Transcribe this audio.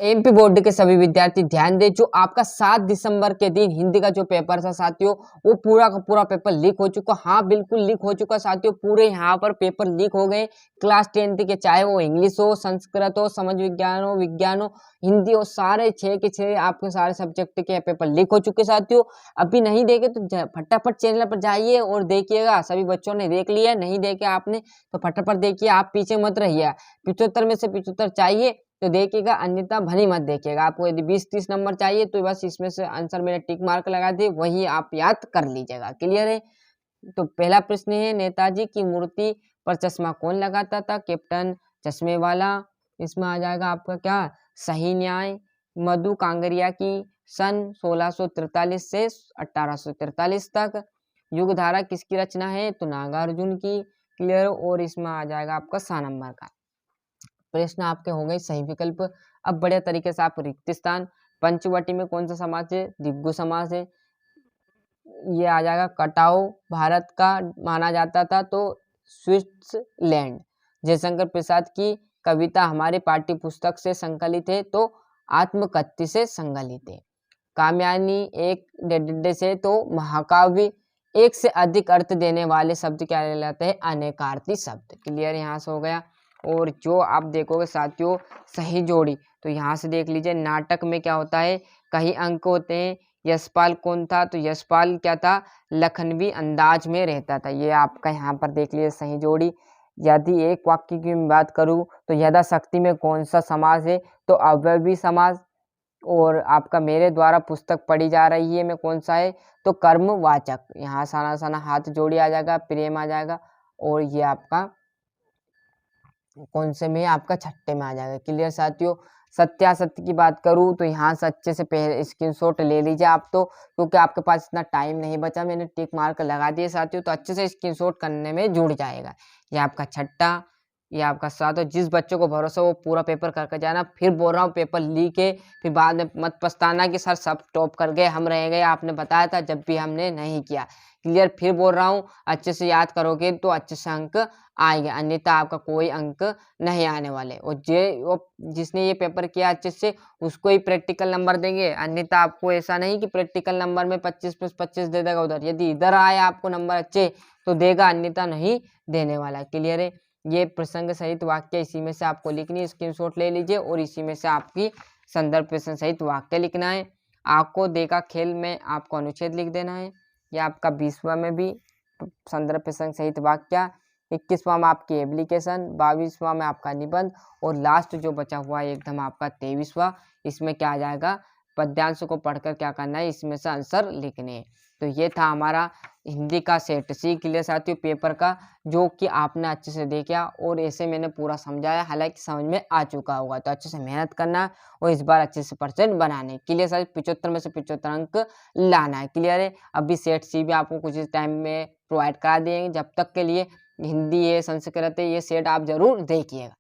MP board के सभी विद्यार्थी ध्यान दें, जो आपका 7 दिसंबर के दिन हिंदी का जो पेपर था साथियों, वो पूरा का पूरा पेपर लीक हो चुका। हाँ, बिल्कुल लीक हो चुका साथियों, पूरे यहाँ पर पेपर लीक हो गए। क्लास 10th के, चाहे वो इंग्लिश हो, संस्कृत हो, समाज विज्ञान हो, हिंदी हो, सारे 6 के 6 आपके सारे सब्जेक्ट के पेपर लीक हो चुके साथियों। अभी नहीं देखे तो फटाफट चैनल पर जाइए और देखिएगा। सभी बच्चों ने देख लिया, नहीं देखे आपने तो फटाफट देखिए, आप पीछे मत रहिए। 75 में से 75 चाहिए तो देखिएगा, अन्यथा भली मत देखिएगा। आपको यदि 20-30 नंबर चाहिए तो बस इसमें से आंसर मैंने टिक मार्क लगा दिए, वही आप याद कर लीजिएगा। क्लियर है? तो पहला प्रश्न है, नेताजी की मूर्ति पर चश्मा कौन लगाता था? कैप्टन चश्मे वाला। इसमें आ जाएगा आपका क्या, सही न्याय। मधु कांगरिया की सन 1643 से 1843 तक। युग धारा किसकी रचना है? तो नागार्जुन की। क्लियर। और इसमें आ जाएगा आपका 100 नंबर का प्रश्न आपके हो गए सही विकल्प। अब बढ़िया तरीके से आप रिक्त स्थान, पंचवटी में कौन सा समाज है? दिग्गु समाज है। ये आ जाएगा कटाऊ भारत का माना जाता था तो स्विट्जरलैंड। जयशंकर प्रसाद की कविता हमारे पाठ्य पुस्तक से संकलित है तो आत्मकथ्य से संकलित है। कामयानी एक डेढ़ से तो महाकाव्य। एक से अधिक अर्थ देने वाले शब्द क्या कहलाते हैं? अनेकार्थी शब्द। क्लियर यहाँ से हो गया। और जो आप देखोगे साथियों, सही जोड़ी, तो यहाँ से देख लीजिए, नाटक में क्या होता है, कई अंक होते हैं। यशपाल कौन था? तो यशपाल क्या था? लखनवी अंदाज में रहता था। ये आपका यहाँ पर देख लीजिए सही जोड़ी। यदि एक वाक्य की मैं बात करूँ तो यथाशक्ति में कौन सा समास है? तो अव्ययी समास। और आपका मेरे द्वारा पुस्तक पढ़ी जा रही है में कौन सा है? तो कर्मवाचक। यहाँ साना साना हाथ जोड़ी आ जाएगा, प्रेम आ जाएगा। और ये आपका कौन से में? आपका छठे में आ जाएगा। क्लियर साथियों। सत्यासत्य की बात करूँ तो यहाँ से अच्छे से पहले स्क्रीनशॉट ले लीजिए आप तो, क्योंकि आपके पास इतना टाइम नहीं बचा। मैंने टिक मार्क लगा दिए साथियों, तो अच्छे से स्क्रीनशॉट करने में जुड़ जाएगा। ये आपका छठा, ये आपका साथ। और जिस बच्चों को भरोसा वो पूरा पेपर करके जाना। फिर बोल रहा हूँ, पेपर लीक है, फिर बाद में मत पछताना कि सर सब टॉप कर गए, हम रह गए, आपने बताया था जब भी हमने नहीं किया। क्लियर। फिर बोल रहा हूँ, अच्छे से याद करोगे तो अच्छे से अंक आएंगे, अन्यथा आपका कोई अंक नहीं आने वाले। और जिसने ये पेपर किया अच्छे से, उसको ही प्रैक्टिकल नंबर देंगे, अन्यथा आपको ऐसा नहीं कि प्रैक्टिकल नंबर में 25+25 दे देगा उधर। यदि इधर आए आपको नंबर अच्छे तो देगा, अन्यथा नहीं देने वाला। क्लियर है। ये प्रसंग सहित वाक्य इसी में से आपको लिखनी, स्क्रीनशॉट ले लीजिए और इसी में से आपकी संदर्भ प्रसंग सहित वाक्य लिखना है। आँख को देखा खेल में आपको अनुच्छेद लिख देना है। ये आपका 20वां में भी संदर्भ प्रसंग सहित वाक्य। 21वां में आपकी एप्लीकेशन, 22वां में आपका निबंध, और लास्ट जो बचा हुआ है एकदम आपका 23वां, इसमें क्या आ जाएगा? पद्यांश को पढ़कर क्या करना है? इसमें से आंसर लिखने हैं। तो ये था हमारा हिंदी का सेट सी। क्लियर साथियों, पेपर का, जो कि आपने अच्छे से देखा और ऐसे मैंने पूरा समझाया, हालांकि समझ में आ चुका होगा। तो अच्छे से मेहनत करना और इस बार अच्छे से परसेंट बनाने। क्लियर साथियों, 75 में से 75 अंक लाना है। क्लियर है। अभी सेट सी भी आपको कुछ टाइम में प्रोवाइड करा देंगे। जब तक के लिए हिंदी है, संस्कृत है, ये सेट आप जरूर देखिएगा।